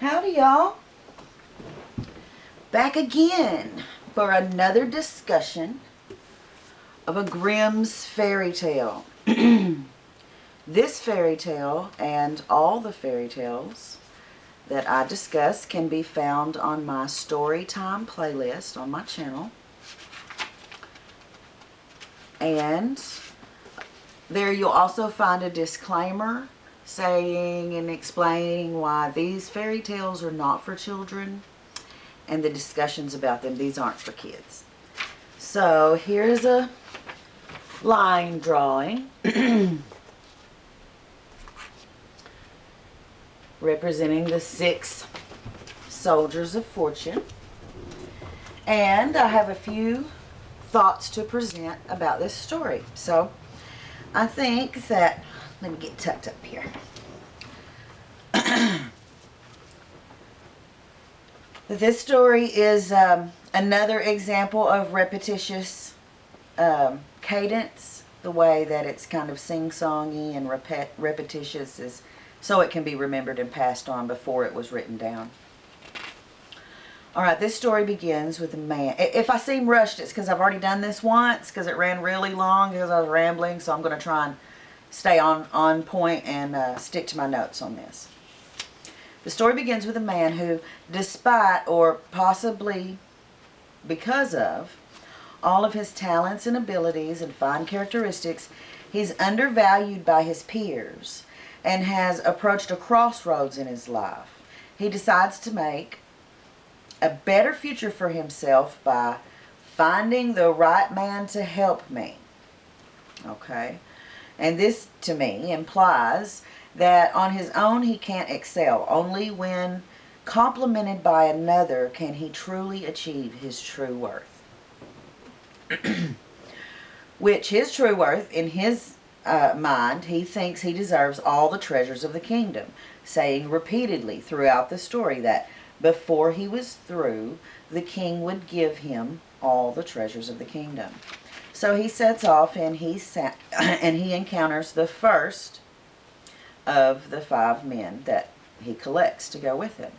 Howdy, y'all. Back again for another discussion of a Grimm's fairy tale. This fairy tale and all the fairy tales that I discuss can be found on my Storytime playlist on my channel. And there you'll also find a disclaimer saying and explaining why these fairy tales are not for children and the discussions about them, these aren't for kids. So here's a line drawing representing the 6 soldiers of fortune. And I have a few thoughts to present about this story. So I think that, let me get tucked up here. This story is another example of repetitious cadence. The way that it's kind of sing-songy and repetitious is so it can be remembered and passed on before it was written down. Alright, this story begins with a man. If I seem rushed, it's because I've already done this once, because it ran really long, because I was rambling, so I'm going to try and stay on point and stick to my notes on this. The story begins with a man who, despite or possibly because of all of his talents and abilities and fine characteristics, he's undervalued by his peers and has approached a crossroads in his life. He decides to make a better future for himself by finding the right man to help me. Okay? And this, to me, implies that on his own he can't excel. Only when complemented by another can he truly achieve his true worth. Which his true worth, in his mind, he thinks he deserves all the treasures of the kingdom, saying repeatedly throughout the story that before he was through, the king would give him all the treasures of the kingdom. So he sets off and he encounters the first of the 5 men that he collects to go with him.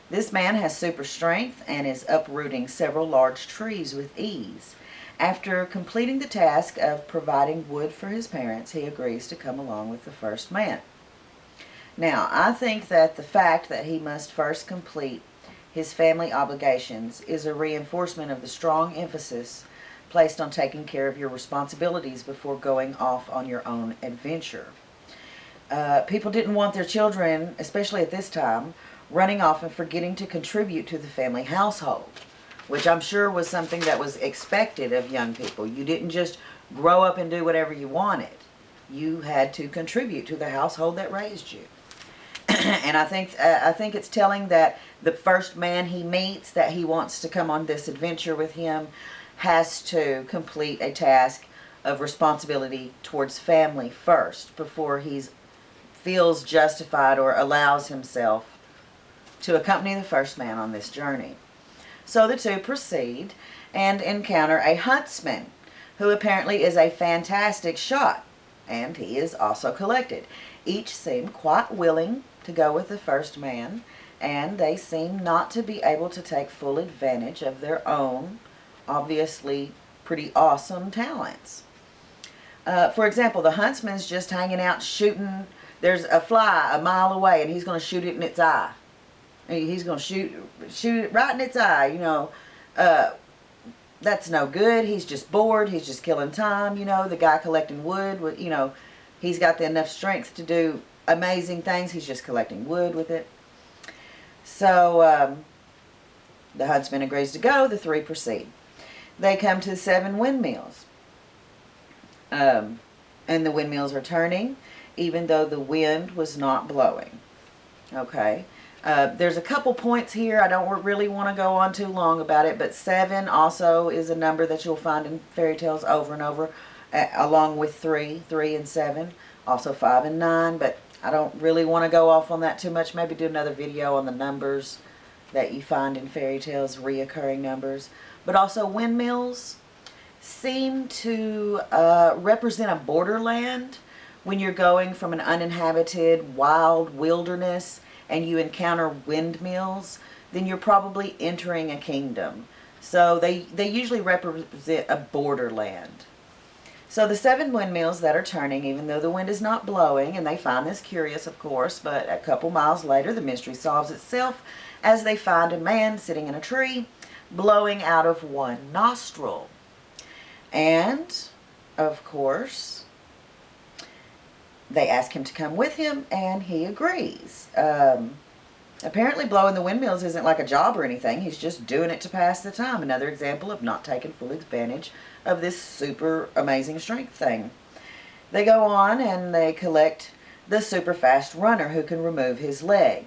This man has super strength and is uprooting several large trees with ease. After completing the task of providing wood for his parents, he agrees to come along with the first man. Now, I think that the fact that he must first complete his family obligations is a reinforcement of the strong emphasis placed on taking care of your responsibilities before going off on your own adventure. People didn't want their children, especially at this time, running off and forgetting to contribute to the family household, which I'm sure was something that was expected of young people. You didn't just grow up and do whatever you wanted. You had to contribute to the household that raised you. And I think it's telling that the first man he meets that he wants to come on this adventure with him has to complete a task of responsibility towards family first before he feels justified or allows himself to accompany the first man on this journey. So the two proceed and encounter a huntsman who apparently is a fantastic shot, and he is also collected. Each seem quite willing to go with the first man, and they seem not to be able to take full advantage of their own, obviously pretty awesome talents. For example, the huntsman's just hanging out shooting. There's a fly a mile away, and he's going to shoot it in its eye. He's going to shoot it right in its eye, you know. That's no good. He's just bored. He's just killing time, you know. The guy collecting wood, you know, he's got enough strength to do amazing things. He's just collecting wood with it. So the huntsman agrees to go. The 3 proceed. They come to 7 windmills. And the windmills are turning, even though the wind was not blowing. Okay. There's a couple points here. I don't really want to go on too long about it, but 7 also is a number that you'll find in fairy tales over and over, along with 3 and 7, also 5 and 9, but I don't really want to go off on that too much. Maybe do another video on the numbers that you find in fairy tales, reoccurring numbers. But also windmills seem to represent a borderland when you're going from an uninhabited wild wilderness and you encounter windmills, then you're probably entering a kingdom. So they usually represent a borderland. So the 7 windmills that are turning, even though the wind is not blowing, and they find this curious, of course, but a couple miles later the mystery solves itself as they find a man sitting in a tree blowing out of one nostril. And, of course, they ask him to come with him, and he agrees. Apparently blowing the windmills isn't like a job or anything. He's just doing it to pass the time. Another example of not taking full advantage of this super amazing strength thing. They go on and they collect the super fast runner who can remove his leg.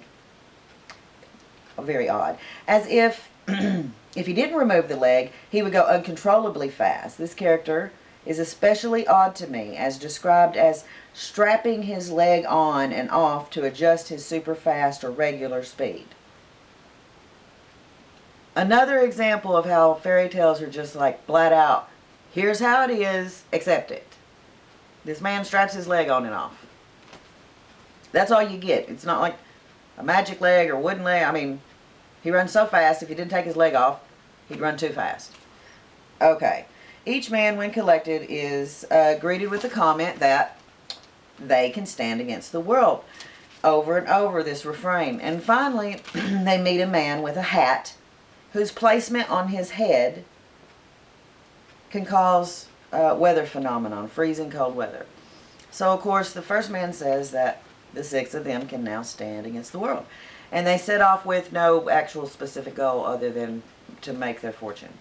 Very odd. As if if he didn't remove the leg, he would go uncontrollably fast. This character is especially odd to me, as described as strapping his leg on and off to adjust his super fast or regular speed. Another example of how fairy tales are just like flat out, here's how it is, accept it. This man straps his leg on and off. That's all you get. It's not like a magic leg or wooden leg. I mean, he runs so fast, if he didn't take his leg off, he'd run too fast. Okay. Each man, when collected, is greeted with the comment that they can stand against the world. Over and over, this refrain. And finally, they meet a man with a hat whose placement on his head can cause weather phenomenon, freezing cold weather. So, of course, the first man says that the 6 of them can now stand against the world. And they set off with no actual specific goal other than to make their fortune.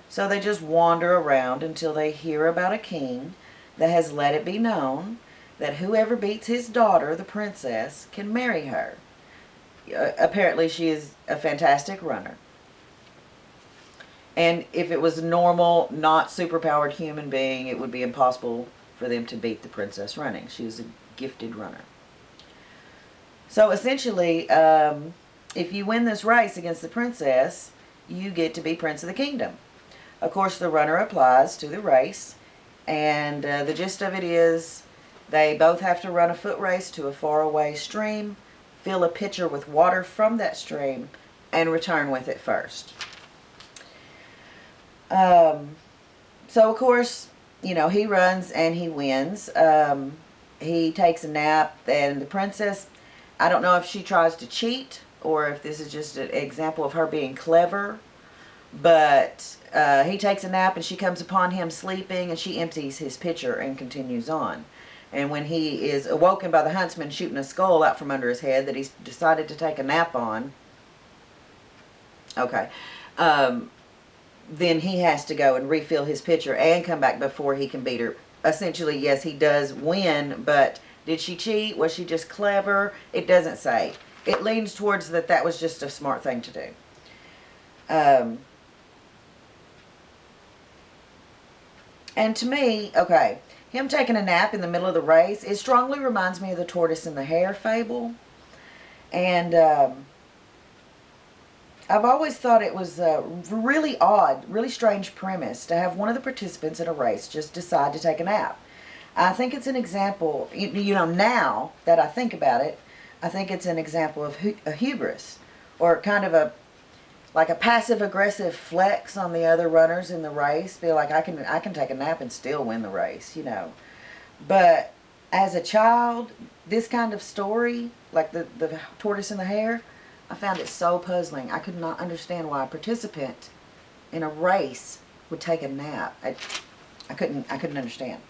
So they just wander around until they hear about a king that has let it be known that whoever beats his daughter, the princess, can marry her. Apparently she is a fantastic runner. And if it was a normal, not superpowered human being, it would be impossible for them to beat the princess running. She is a gifted runner. So essentially, if you win this race against the princess, you get to be Prince of the Kingdom. Of course, the runner applies to the race, and the gist of it is they both have to run a foot race to a faraway stream, fill a pitcher with water from that stream, and return with it first. So, of course, you know, he runs and he wins. He takes a nap, and the princess, I don't know if she tries to cheat or if this is just an example of her being clever, but he takes a nap and she comes upon him sleeping, and she empties his pitcher and continues on. And when he is awoken by the huntsman shooting a skull out from under his head that he's decided to take a nap on, then he has to go and refill his pitcher and come back before he can beat her. Essentially, yes, he does win, but did she cheat? Was she just clever? It doesn't say. It leans towards that was just a smart thing to do. And to me, okay, him taking a nap in the middle of the race, it strongly reminds me of the tortoise and the hare fable. And I've always thought it was a really odd, really strange premise to have one of the participants in a race just decide to take a nap. I think it's an example, you know, now that I think about it, I think it's an example of a hubris, or kind of a passive-aggressive flex on the other runners in the race. Feel like I can take a nap and still win the race, you know. But as a child, this kind of story, like the tortoise and the hare, I found it so puzzling. I could not understand why a participant in a race would take a nap. I couldn't understand.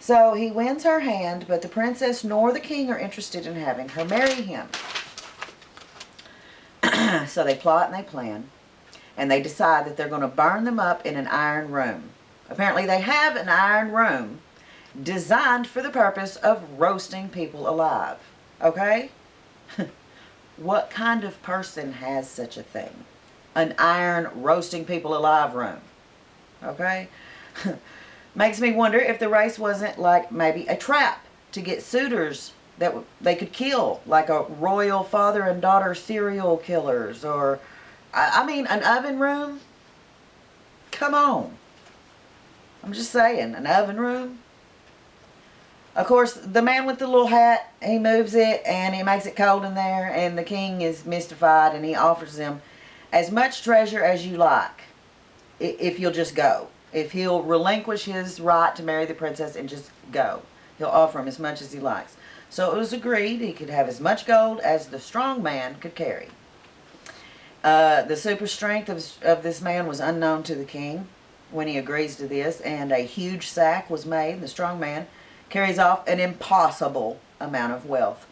So he wins her hand, but the princess nor the king are interested in having her marry him. So they plot and they plan, and they decide that they're going to burn them up in an iron room. Apparently they have an iron room designed for the purpose of roasting people alive. Okay? What kind of person has such a thing? An iron roasting people alive room. Okay? Makes me wonder if the race wasn't like maybe a trap to get suitors that they could kill, like a royal father and daughter serial killers, or, I mean, an oven room? Come on. I'm just saying, an oven room? Of course, the man with the little hat, he moves it and it makes it cold in there, and the king is mystified, and he offers them as much treasure as you like if you'll just go. If he'll relinquish his right to marry the princess and just go, he'll offer him as much as he likes. So it was agreed he could have as much gold as the strong man could carry. The super strength of this man was unknown to the king when he agrees to this, and a huge sack was made. The strong man carries off an impossible amount of wealth,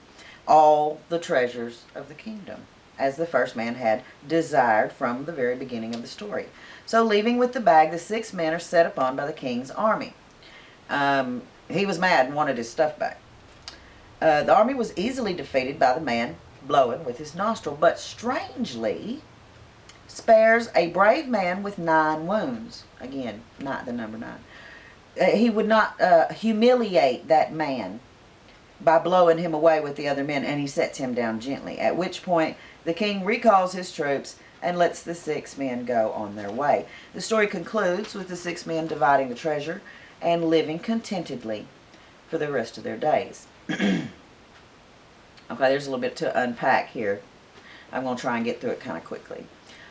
all the treasures of the kingdom, as the first man had desired from the very beginning of the story. So leaving with the bag, the 6 men are set upon by the king's army. He was mad and wanted his stuff back. The army was easily defeated by the man blowing with his nostril, but strangely spares a brave man with 9 wounds. Again, not the number 9. He would not humiliate that man by blowing him away with the other men, and he sets him down gently, at which point the king recalls his troops and lets the 6 men go on their way. The story concludes with the 6 men dividing the treasure and living contentedly for the rest of their days. Okay, there's a little bit to unpack here. I'm going to try and get through it kind of quickly.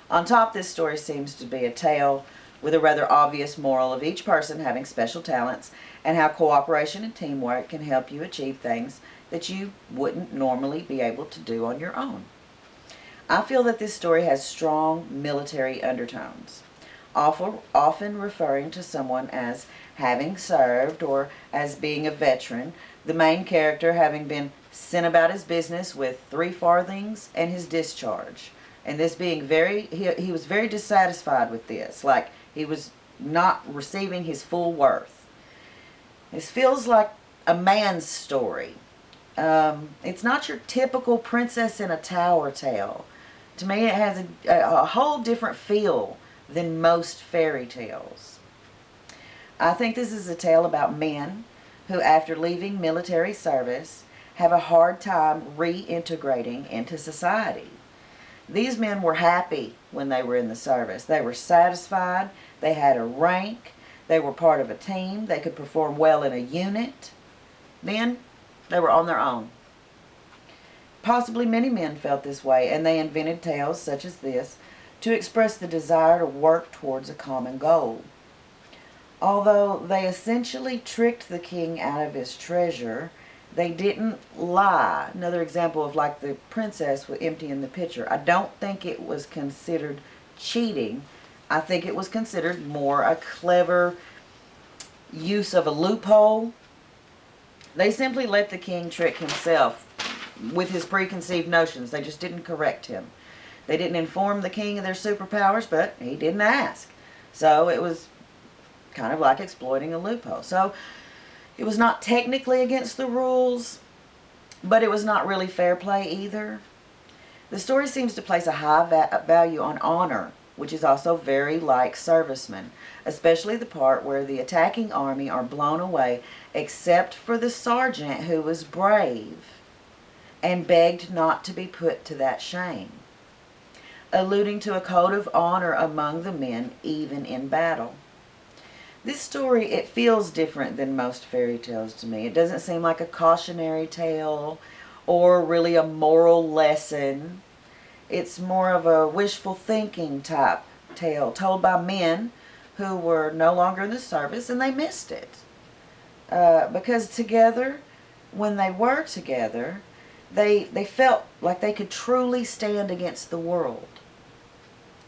On top, this story seems to be a tale with a rather obvious moral of each person having special talents and how cooperation and teamwork can help you achieve things that you wouldn't normally be able to do on your own. I feel that this story has strong military undertones, often referring to someone as having served or as being a veteran, the main character having been sent about his business with 3 farthings and his discharge. And this being he was very dissatisfied with this, like he was not receiving his full worth. This feels like a man's story. It's not your typical princess in a tower tale. To me, it has a whole different feel than most fairy tales. I think this is a tale about men who, after leaving military service, have a hard time reintegrating into society. These men were happy when they were in the service. They were satisfied. They had a rank. They were part of a team. They could perform well in a unit. Then, they were on their own. Possibly many men felt this way, and they invented tales such as this to express the desire to work towards a common goal. Although they essentially tricked the king out of his treasure, they didn't lie. Another example of like the princess with emptying the pitcher. I don't think it was considered cheating. I think it was considered more a clever use of a loophole. They simply let the king trick himself with his preconceived notions. They just didn't correct him. They didn't inform the king of their superpowers, but he didn't ask. So it was kind of like exploiting a loophole. So it was not technically against the rules, but it was not really fair play either. The story seems to place a high value on honor, which is also very like servicemen, especially the part where the attacking army are blown away except for the sergeant who was brave and begged not to be put to that shame, alluding to a code of honor among the men even in battle. This story, it feels different than most fairy tales to me. It doesn't seem like a cautionary tale or really a moral lesson. It's more of a wishful thinking type tale told by men who were no longer in the service and they missed it. Because together, when they were together, they felt like they could truly stand against the world.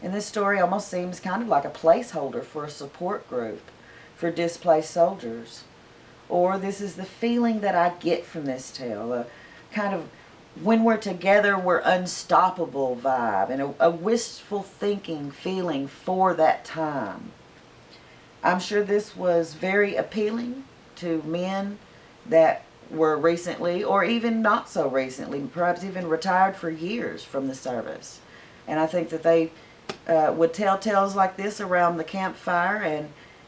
And this story almost seems kind of like a placeholder for a support group for displaced soldiers. Or this is the feeling that I get from this tale, a kind of when we're together we're unstoppable vibe, and a wistful thinking feeling for that time. I'm sure this was very appealing to men that were recently, or even not so recently, perhaps even retired for years from the service. And I think that they would tell tales like this around the campfire,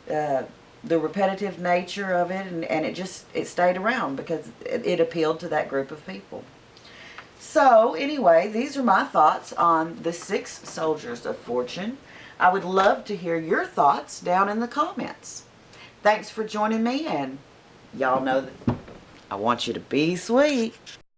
and the repetitive nature of it, and it stayed around because it appealed to that group of people. So anyway, these are my thoughts on the 6 soldiers of fortune. I would love to hear your thoughts down in the comments. Thanks for joining me, and y'all know that I want you to be sweet.